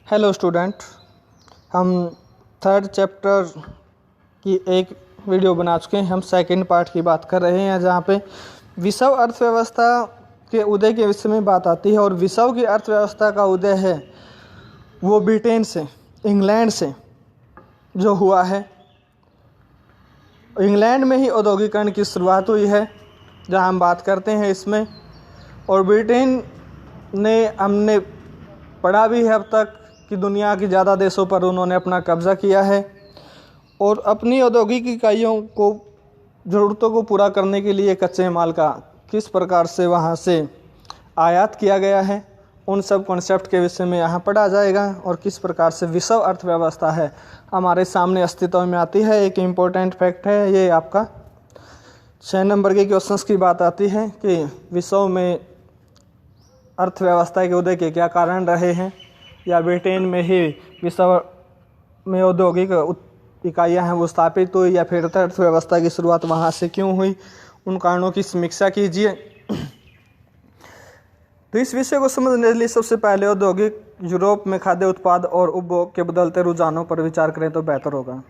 Hello student, हम third chapter की एक वीडियो बना चुके हैं। हम सेकंड पार्ट की बात कर रहे हैं, जहाँ पे विश्व अर्थव्यवस्था के उदय के विषय में बात आती है। और विश्व की अर्थव्यवस्था का उदय है वो ब्रिटेन से, इंग्लैंड से जो हुआ है। इंग्लैंड में ही औद्योगिकरण की शुरुआत हुई है, जहाँ हम बात करते हैं इसमें। और ब्रिटेन ने, हमने पढ़ा भी है अब तक कि दुनिया की ज़्यादा देशों पर उन्होंने अपना कब्ज़ा किया है और अपनी औद्योगिक इकाइयों को ज़रूरतों को पूरा करने के लिए कच्चे माल का किस प्रकार से वहाँ से आयात किया गया है, उन सब कॉन्सेप्ट के विषय में यहाँ पढ़ा जाएगा। और किस प्रकार से विश्व अर्थव्यवस्था है हमारे सामने अस्तित्व में आती है। एक इम्पोर्टेंट फैक्ट है ये, आपका 6 नंबर के क्वेश्चंस की बात आती है कि विश्व में अर्थव्यवस्था के उदय के क्या कारण रहे हैं, या ब्रिटेन में ही विश्व में औद्योगिक इकाइयाँ हैं वो स्थापित हुई, या फिर अर्थव्यवस्था की शुरुआत वहाँ से क्यों हुई, उन कारणों की समीक्षा कीजिए। तो इस विषय को समझने के लिए सबसे पहले औद्योगिक यूरोप में खाद्य उत्पाद और उपभोग के बदलते रुझानों पर विचार करें तो बेहतर होगा।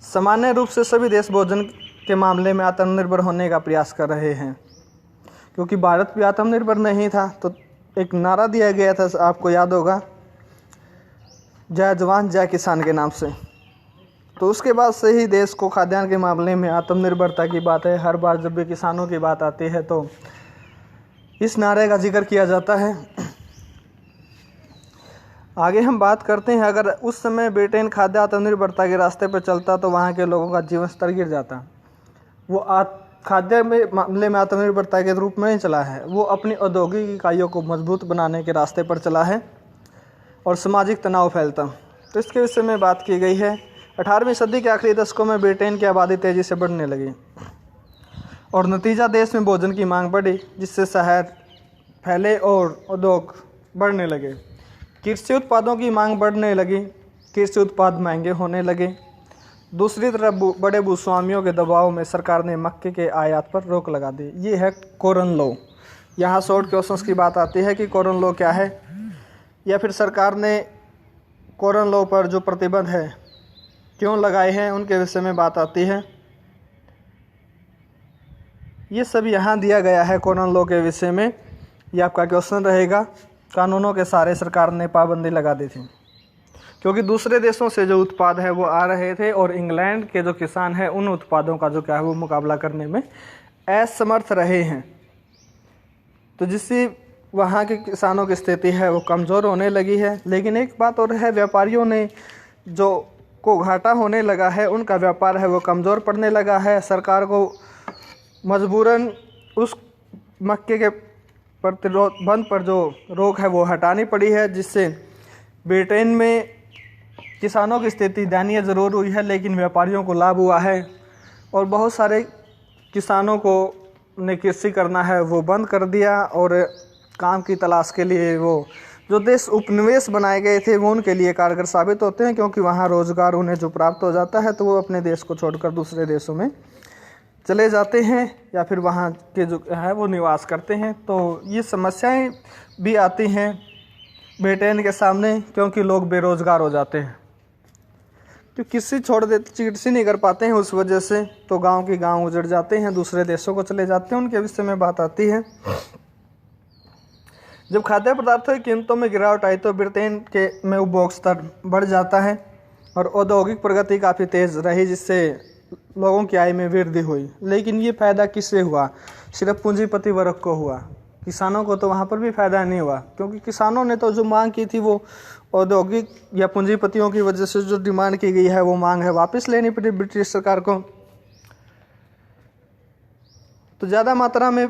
सामान्य रूप से सभी देश भोजन के मामले में आत्मनिर्भर होने का प्रयास कर रहे हैं, क्योंकि भारत भी आत्मनिर्भर नहीं था। तो एक नारा दिया गया था, आपको याद होगा, जय जवान जय किसान के नाम से। तो उसके बाद से ही देश को खाद्यान्न के मामले में आत्मनिर्भरता की बात है। हर बार जब भी किसानों की बात आती है तो इस नारे का जिक्र किया जाता है। आगे हम बात करते हैं, अगर उस समय ब्रिटेन खाद्य आत्मनिर्भरता के रास्ते पर चलता तो वहाँ के लोगों का जीवन स्तर गिर जाता। वो खाद्य में मामले में आत्मनिर्भरता के रूप में नहीं चला है, वो अपनी औद्योगिक इकाइयों को मजबूत बनाने के रास्ते पर चला है और सामाजिक तनाव फैलता। तो इसके विषय में बात की गई है। 18वीं सदी के आखिरी दशकों में ब्रिटेन की आबादी तेज़ी से बढ़ने लगी और नतीजा देश में भोजन की मांग बढ़ी, जिससे शहर फैले और उद्योग बढ़ने लगे। कृषि उत्पादों की मांग बढ़ने लगी, कृषि उत्पाद महंगे होने लगे। दूसरी तरफ बड़े भूस्वामियों के दबाव में सरकार ने मक्के के आयात पर रोक लगा दी। ये है कॉरन लॉ। यहाँ शॉर्ट क्वेश्चंस की बात आती है कि कॉरन लॉ क्या है, या फिर सरकार ने कॉरन लॉ पर जो प्रतिबंध है क्यों लगाए हैं, उनके विषय में बात आती है। ये सब यहाँ दिया गया है कॉरन लॉ के विषय में। ये आपका क्वेश्चन रहेगा। कानूनों के सहारे सरकार ने पाबंदी लगा दी थी, क्योंकि दूसरे देशों से जो उत्पाद है वो आ रहे थे और इंग्लैंड के जो किसान हैं उन उत्पादों का जो क्या है वो मुकाबला करने में असमर्थ रहे हैं। तो जिससे वहाँ के किसानों की स्थिति है वो कमज़ोर होने लगी है। लेकिन एक बात और है, व्यापारियों ने जो को घाटा होने लगा है, उनका व्यापार है वो कमज़ोर पड़ने लगा है। सरकार को मजबूरन उस मक्के के प्रतिबंध पर जो रोक है वो हटानी पड़ी है, जिससे ब्रिटेन में किसानों की स्थिति दयनीय ज़रूर हुई है, लेकिन व्यापारियों को लाभ हुआ है। और बहुत सारे किसानों को ने कृषि करना है वो बंद कर दिया, और काम की तलाश के लिए वो जो देश उपनिवेश बनाए गए थे वो उनके लिए कारगर साबित होते हैं, क्योंकि वहाँ रोज़गार उन्हें जो प्राप्त हो जाता है तो वो अपने देश को छोड़कर दूसरे देशों में चले जाते हैं, या फिर वहाँ के जो है वो निवास करते हैं। तो ये समस्याएं भी आती हैं ब्रिटेन के सामने, क्योंकि लोग बेरोज़गार हो जाते हैं, तो कृषि छोड़ देते, कृषि नहीं कर पाते हैं उस वजह से। तो गांव के गांव उजड़ जाते हैं, दूसरे देशों को चले जाते हैं। उनके विषय में बात आती है। जब खाद्य पदार्थों की कीमतों में गिरावट आई तो ब्रिटेन के में उपभोग स्तर बढ़ जाता है और औद्योगिक प्रगति काफ़ी तेज़ रही, जिससे लोगों की आय में वृद्धि हुई। लेकिन ये फ़ायदा किससे हुआ? सिर्फ पूंजीपति वर्ग को हुआ। किसानों को तो वहाँ पर भी फ़ायदा नहीं हुआ, क्योंकि किसानों ने तो जो मांग की थी वो औद्योगिक या पूंजीपतियों की वजह से जो डिमांड की गई है वो मांग है वापस लेनी पड़ी ब्रिटिश सरकार को। तो ज़्यादा मात्रा में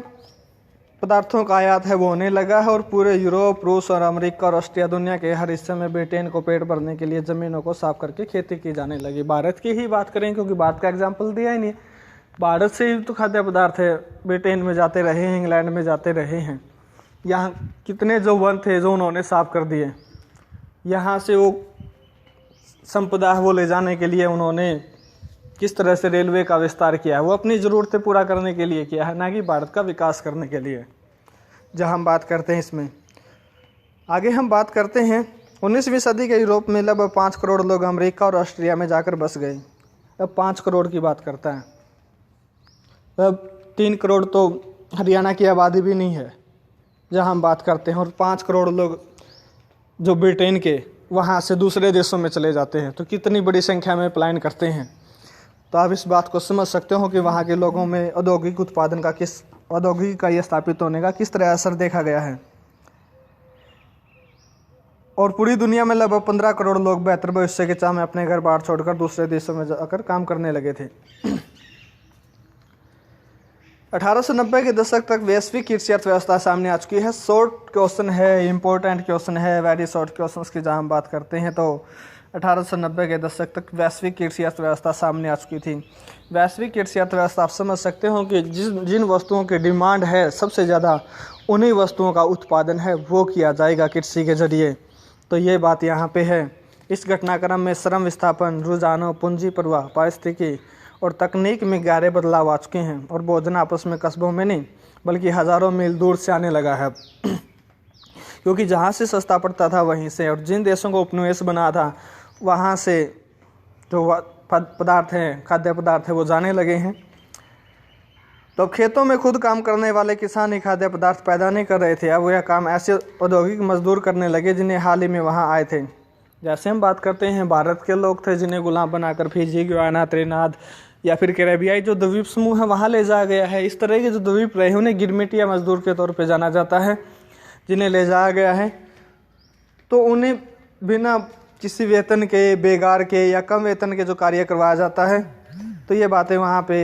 पदार्थों का आयात है वो होने लगा है, और पूरे यूरोप, रूस और अमेरिका और ऑस्ट्रिया, दुनिया के हर हिस्से में ब्रिटेन को पेट भरने के लिए ज़मीनों को साफ करके खेती की जाने लगी। भारत की ही बात करें, क्योंकि भारत का एग्जाम्पल दिया ही नहीं, भारत से ही तो खाद्य पदार्थ है ब्रिटेन में जाते रहे हैं, इंग्लैंड में जाते रहे हैं। यहाँ कितने जो वन थे जो उन्होंने साफ कर दिए। यहाँ से वो संपदा वो ले जाने के लिए उन्होंने किस तरह से रेलवे का विस्तार किया है, वो अपनी ज़रूरतें पूरा करने के लिए किया है, ना कि भारत का विकास करने के लिए। जहाँ हम बात करते हैं इसमें आगे हम बात करते हैं 19वीं सदी के यूरोप में लगभग 5 करोड़ लोग अमेरिका और ऑस्ट्रिया में जाकर बस गए। अब 5 करोड़ की बात करता है, अब 3 करोड़ तो हरियाणा की आबादी भी नहीं है जहां हम बात करते हैं, और 5 करोड़ लोग जो ब्रिटेन के वहां से दूसरे देशों में चले जाते हैं, तो कितनी बड़ी संख्या में पलायन करते हैं। तो आप इस बात को समझ सकते हो कि वहाँ के लोगों में औद्योगिक उत्पादन का औद्योगिक इकाई स्थापित होने का किस तरह असर देखा गया है। और पूरी दुनिया में लगभग 15 करोड़ लोग बेहतर भविष्य के चाह में अपने घर बार छोड़कर दूसरे देशों में जाकर काम करने लगे थे। 1890 के दशक तक वैश्विक कृषि अर्थव्यवस्था सामने आ चुकी है। शॉर्ट क्वेश्चन है, इंपॉर्टेंट क्वेश्चन है, वेरी शॉर्ट क्वेश्चन की जहाँ हम बात करते हैं तो 1890 के दशक तक वैश्विक कृषि अर्थव्यवस्था सामने आ चुकी थी। वैश्विक कृषि अर्थव्यवस्था आप समझ सकते हो कि जिन वस्तुओं की डिमांड है सबसे ज़्यादा, उन्हीं वस्तुओं का उत्पादन है वो किया जाएगा कृषि के जरिए। तो ये बात यहाँ पे है। इस घटनाक्रम में श्रम विस्थापन, रुझानों, पूंजी प्रवाह, पारिस्थितिकी और तकनीक में गहरे बदलाव आ चुके हैं, और भोजन आपस में कस्बों में नहीं बल्कि हज़ारों मील दूर से आने लगा है क्योंकि जहाँ से सस्ता पड़ता था वहीं से, और जिन देशों को उपनिवेश बना था वहाँ से जो पदार्थ हैं, खाद्य पदार्थ है, वो जाने लगे हैं। तो अब खेतों में खुद काम करने वाले किसान ही खाद्य पदार्थ पैदा नहीं कर रहे थे, अब यह काम ऐसे औद्योगिक मजदूर करने लगे जिन्हें हाल ही में वहाँ आए थे। जैसे हम बात करते हैं भारत के लोग थे जिन्हें गुलाम बनाकर फिजी, गुयाना, त्रिनाद या फिर कैरेबियाई जो द्वीप समूह है वहाँ ले जाया गया है। इस तरह के जो द्वीप रहे उन्हें गिरमिटिया मजदूर के तौर पर जाना जाता है, जिन्हें ले जाया गया है। तो उन्हें बिना किसी वेतन के, बेगार के या कम वेतन के जो कार्य करवाया जाता है। तो ये बातें वहाँ पे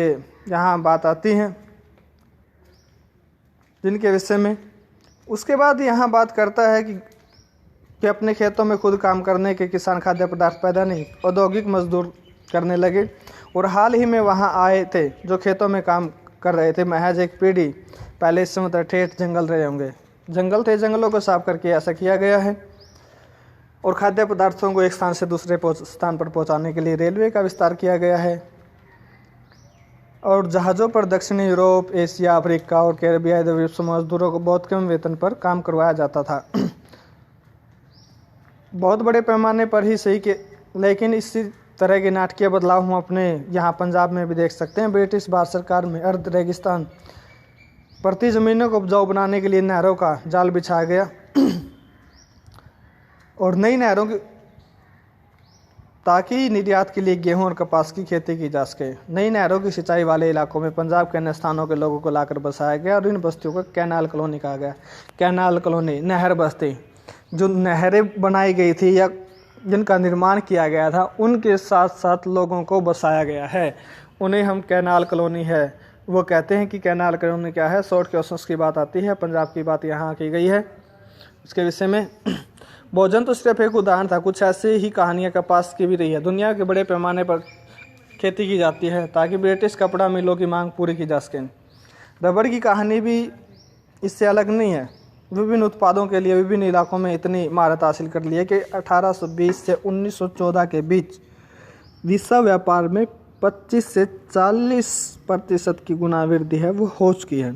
यहाँ बात आती हैं जिनके विषय में। उसके बाद यहाँ बात करता है कि अपने खेतों में खुद काम करने के किसान खाद्य पदार्थ पैदा नहीं, औद्योगिक मजदूर करने लगे, और हाल ही में वहाँ आए थे जो खेतों में काम कर रहे थे। महज एक पीढ़ी पहले इस समय ठेठ जंगल रहे होंगे, जंगल थे, जंगलों को साफ करके ऐसा किया गया है। और खाद्य पदार्थों को एक स्थान से दूसरे स्थान पर पहुंचाने के लिए रेलवे का विस्तार किया गया है, और जहाज़ों पर दक्षिणी यूरोप, एशिया, अफ्रीका और कैरेबियाई द्वीप समूह मजदूरों को बहुत कम वेतन पर काम करवाया जाता था। बहुत बड़े पैमाने पर ही सही के, लेकिन इसी तरह के नाटकीय बदलाव हम अपने यहाँ पंजाब में भी देख सकते हैं। ब्रिटिश भारत सरकार में अर्ध रेगिस्तान प्रति ज़मीनों को उपजाऊ बनाने के लिए नहरों का जाल बिछाया गया, और नई नहरों की ताकि निर्यात के लिए गेहूं और कपास की खेती की जा सके। नई नहरों की सिंचाई वाले इलाकों में पंजाब के अन्य स्थानों के लोगों को लाकर बसाया गया, और इन बस्तियों को कैनाल कॉलोनी कहा गया। कैनाल कॉलोनी, नहर बस्ती, जो नहरें बनाई गई थी या जिनका निर्माण किया गया था उनके साथ साथ लोगों को बसाया गया है, उन्हें हम कैनाल कॉलोनी है वो कहते हैं। कि कैनाल कॉलोनी क्या है, शॉर्ट क्वेश्चंस की बात आती है, पंजाब की बात यहाँ की गई है। उसके विषय में भोजन तो सिर्फ एक उदाहरण था, कुछ ऐसे ही कहानियाँ कपास की भी रही है। दुनिया के बड़े पैमाने पर खेती की जाती है ताकि ब्रिटिश कपड़ा मिलों की मांग पूरी की जा सके। रबड़ की कहानी भी इससे अलग नहीं है। विभिन्न उत्पादों के लिए विभिन्न इलाकों में इतनी महारत हासिल कर ली है कि 1820 से 1914 के बीच विश्व व्यापार में 25 से 40% की गुना वृद्धि है वो हो चुकी है,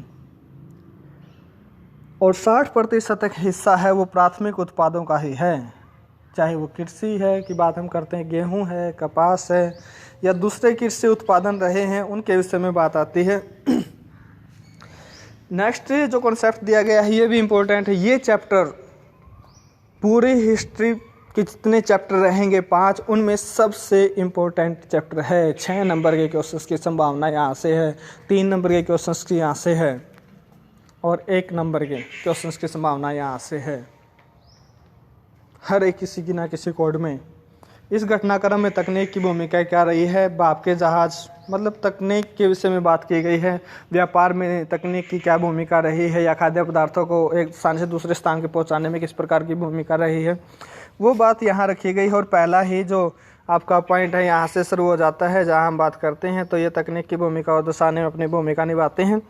और 60% तक हिस्सा है वो प्राथमिक उत्पादों का ही है, चाहे वो कृषि है की बात हम करते हैं, गेहूं है, कपास है या दूसरे कृषि उत्पादन रहे हैं, उनके विषय में बात आती है। नेक्स्ट जो कॉन्सेप्ट दिया गया है ये भी इम्पोर्टेंट है। ये चैप्टर पूरी हिस्ट्री के जितने चैप्टर रहेंगे 5, उनमें सबसे इम्पोर्टेंट चैप्टर है। 6 नंबर के क्वेश्चंस की संभावना यहाँ से है, 3 नंबर के क्वेश्चंस की यहाँ से है, और 1 नंबर के क्वेश्चंस की संभावना यहाँ से है हर एक किसी की ना किसी कोड में। इस घटनाक्रम में तकनीक की भूमिका क्या रही है, बाप के जहाज़ मतलब तकनीक के विषय में बात की गई है। व्यापार में तकनीक की क्या भूमिका रही है, या खाद्य पदार्थों को एक स्थान से दूसरे स्थान के पहुंचाने में किस प्रकार की भूमिका रही है, वो बात यहाँ रखी गई है। और पहला ही जो आपका पॉइंट है यहाँ से शुरू हो जाता है जहाँ हम बात करते हैं, तो ये तकनीक की भूमिका और दर्शाने में अपनी भूमिका निभाते हैं।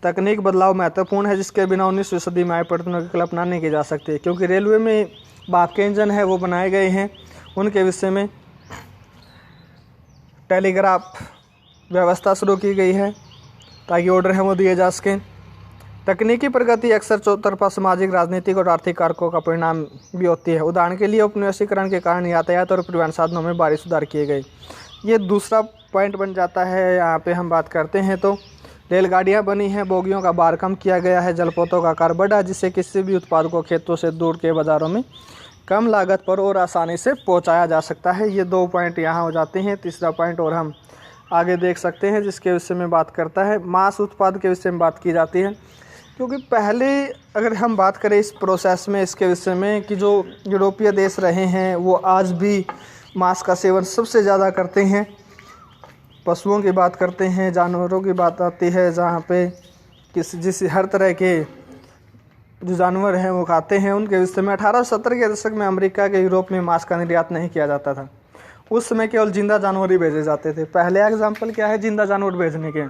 तकनीक बदलाव महत्वपूर्ण है जिसके बिना 19वीं सदी में आए परिवर्तनों की कल्पना नहीं की जा सकती, क्योंकि रेलवे में बाप के इंजन है वो बनाए गए हैं। उनके विषय में टेलीग्राफ व्यवस्था शुरू की गई है ताकि ऑर्डर है वो दिए जा सकें। तकनीकी प्रगति अक्सर चौतरफा सामाजिक, राजनीतिक और आर्थिक कारकों का परिणाम भी होती है। उदाहरण के लिए उपनिवेशीकरण के कारण यातायात और परिवहन साधनों में भारी सुधार किए गए। ये दूसरा पॉइंट बन जाता है। यहाँ पे हम बात करते हैं तो रेलगाड़ियाँ बनी हैं, बोगियों का भार कम किया गया है, जलपोतों का आकार बढ़ा, जिससे किसी भी उत्पाद को खेतों से दूर के बाज़ारों में कम लागत पर और आसानी से पहुँचाया जा सकता है। ये 2 पॉइंट यहाँ हो जाते हैं। तीसरा पॉइंट और हम आगे देख सकते हैं जिसके विषय में बात करता है, मांस उत्पाद के विषय में बात की जाती है। क्योंकि पहले अगर हम बात करें इस प्रोसेस में, इसके विषय में, कि जो यूरोपीय देश रहे हैं वो आज भी मांस का सेवन सबसे ज़्यादा करते हैं। पशुओं की बात करते हैं, जानवरों की बात आती है, जहाँ पे जिस हर तरह के जो जानवर हैं वो खाते हैं, उनके विषय में 1870 के दशक में अमेरिका के यूरोप में मांस का निर्यात नहीं किया जाता था। उस समय केवल जिंदा जानवर ही भेजे जाते थे। पहले एग्जाम्पल क्या है जिंदा जानवर भेजने के,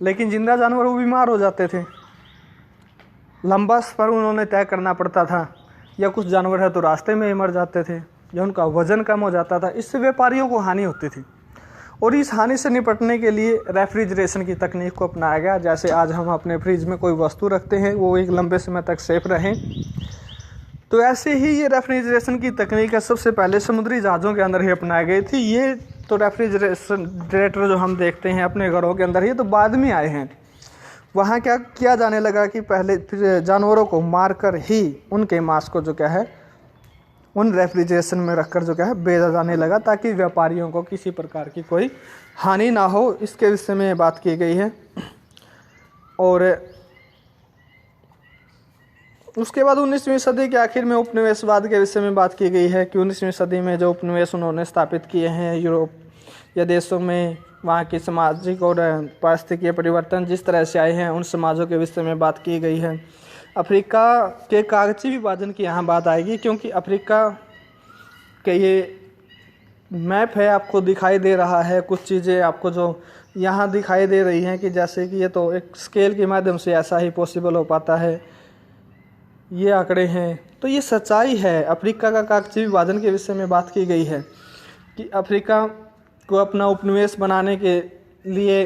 लेकिन जिंदा जानवर वो बीमार हो जाते थे, लंबा सफ़र उन्होंने तय करना पड़ता था, या कुछ जानवर है तो रास्ते में ही मर जाते थे, या उनका वजन कम हो जाता था। इससे व्यापारियों को हानि होती थी और इस हानि से निपटने के लिए रेफ्रिजरेशन की तकनीक को अपनाया गया। जैसे आज हम अपने फ्रिज में कोई वस्तु रखते हैं वो एक लंबे समय तक सेफ रहें, तो ऐसे ही ये रेफ्रिजरेशन की तकनीक है सबसे पहले समुद्री जहाज़ों के अंदर ही अपनाई गई थी। ये तो रेफ्रिजरेटर जो हम देखते हैं अपने घरों के अंदर, ये तो बाद में आए हैं। वहाँ क्या किया जाने लगा कि पहले फिर जानवरों को मारकर ही उनके मांस को जो क्या है उन रेफ्रिजरेशन में रखकर जो क्या है बेचा जाने लगा, ताकि व्यापारियों को किसी प्रकार की कोई हानि ना हो। इसके विषय में बात की गई है। और उसके बाद 19वीं सदी के आखिर में उपनिवेशवाद के विषय में बात की गई है कि 19वीं सदी में जो उपनिवेश उन्होंने स्थापित किए हैं यूरोप या देशों में, वहाँ की सामाजिक और पारिस्थितिकीय परिवर्तन जिस तरह से आए हैं, उन समाजों के विषय में बात की गई है। अफ्रीका के कागजी विभाजन की यहाँ बात आएगी, क्योंकि अफ्रीका के ये मैप है, आपको दिखाई दे रहा है, कुछ चीज़ें आपको जो यहाँ दिखाई दे रही हैं कि जैसे कि ये तो एक स्केल के माध्यम से ऐसा ही पॉसिबल हो पाता है, ये आंकड़े हैं, तो ये सच्चाई है। अफ्रीका का कागजी विभाजन के विषय में बात की गई है कि अफ्रीका को अपना उपनिवेश बनाने के लिए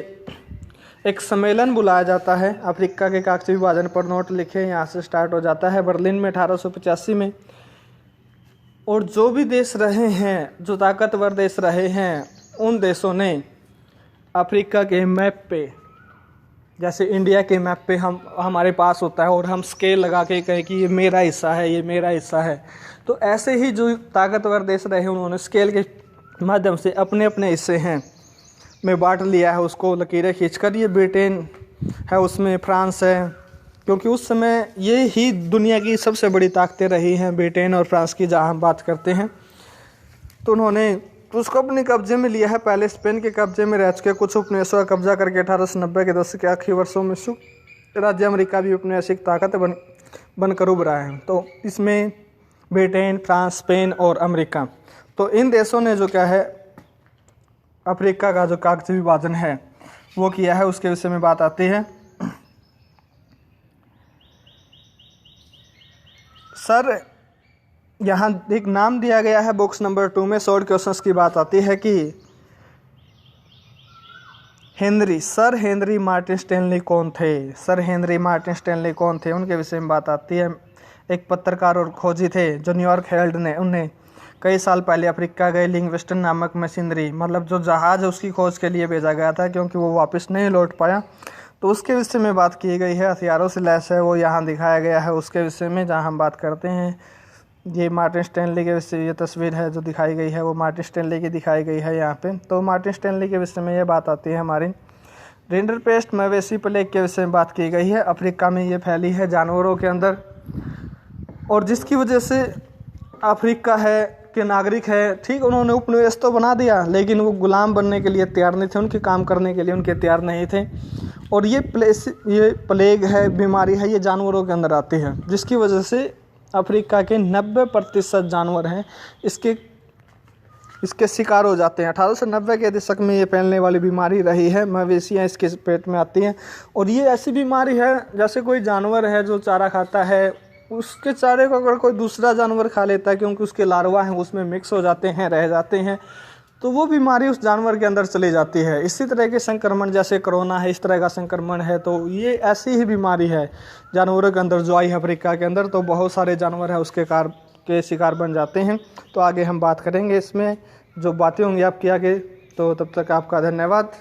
एक सम्मेलन बुलाया जाता है। अफ्रीका के कागजी विभाजन पर नोट लिखे यहाँ से स्टार्ट हो जाता है बर्लिन में 1885 में। और जो भी देश रहे हैं, जो ताकतवर देश रहे हैं, उन देशों ने अफ्रीका के मैप पे, जैसे इंडिया के मैप पे हमारे पास होता है और हम स्केल लगा के कहें कि ये मेरा हिस्सा है, ये मेरा हिस्सा है, तो ऐसे ही जो ताकतवर देश रहे उन्होंने स्केल के माध्यम से अपने अपने हिस्से हैं में बांट लिया है, उसको लकीरें खींचकर। ये ब्रिटेन है, उसमें फ्रांस है, क्योंकि उस समय ये ही दुनिया की सबसे बड़ी ताकतें रही हैं, ब्रिटेन और फ्रांस की, जहाँ हम बात करते हैं। तो उन्होंने उसको अपने कब्जे में लिया है। पहले स्पेन के कब्जे में रह चुके कुछ उपनिवेशों का कब्जा करके 1890 के दशक के आखिरी वर्षों में संयुक्त राज्य अमेरिका भी उपनिवेशिक ताकत बनकर उभरा है। तो इसमें ब्रिटेन, फ्रांस, स्पेन और अमेरिका, तो इन देशों ने जो क्या है अफ्रीका का जो कागजी विभाजन है वो किया है। उसके विषय में बात आती है। सर यहाँ एक नाम दिया गया है बॉक्स नंबर 2 में, शॉर्ट क्वेश्चंस की बात आती है कि सर हेनरी मार्टिन स्टैनली कौन थे? सर हेनरी मार्टिन स्टैनली कौन थे, उनके विषय में बात आती है। एक पत्रकार और खोजी थे जो न्यूयॉर्क हेरल्ड ने उन्हें कई साल पहले अफ्रीका गए लिंग्विस्टन नामक मशीनरी, मतलब जो जहाज़ है उसकी खोज के लिए भेजा गया था, क्योंकि वो वापस नहीं लौट पाया। तो उसके विषय में बात की गई है। हथियारों से लैस है, वो यहाँ दिखाया गया है। उसके विषय में जहाँ हम बात करते हैं, ये मार्टिन स्टैनली के विषय, ये तस्वीर है जो दिखाई गई है वो मार्टिन स्टैनली की दिखाई गई है यहाँ पे। तो मार्टिन स्टैनली के विषय में ये बात आती है हमारी। रिंडरपेस्ट मवेशी प्लेग के विषय में बात की गई है। अफ्रीका में ये फैली है जानवरों के अंदर, और जिसकी वजह से अफ्रीका है के नागरिक है, ठीक, उन्होंने उपनिवेश तो बना दिया, लेकिन वो गुलाम बनने के लिए तैयार नहीं थे, उनके काम करने के लिए उनके तैयार नहीं थे। और ये प्लेग है, बीमारी है, ये जानवरों के अंदर आती है, जिसकी वजह से अफ्रीका के 90% जानवर हैं इसके शिकार हो जाते हैं। 1890 के दशक में ये फैलने वाली बीमारी रही है, मवेशियाँ इसके पेट में आती हैं। और ये ऐसी बीमारी है जैसे कोई जानवर है जो चारा खाता है, उसके चारे को अगर कोई दूसरा जानवर खा लेता है, क्योंकि उसके लार्वा हैं उसमें मिक्स हो जाते हैं, रह जाते हैं, तो वो बीमारी उस जानवर के अंदर चली जाती है। इसी तरह के संक्रमण जैसे कोरोना है, इस तरह का संक्रमण है, तो ये ऐसी ही बीमारी है जानवरों के अंदर जो आई अफ्रीका के अंदर, तो बहुत सारे जानवर है उसके के शिकार बन जाते हैं। तो आगे हम बात करेंगे इसमें, जो बातें होंगी आपकी आगे। तो तब तक आपका धन्यवाद।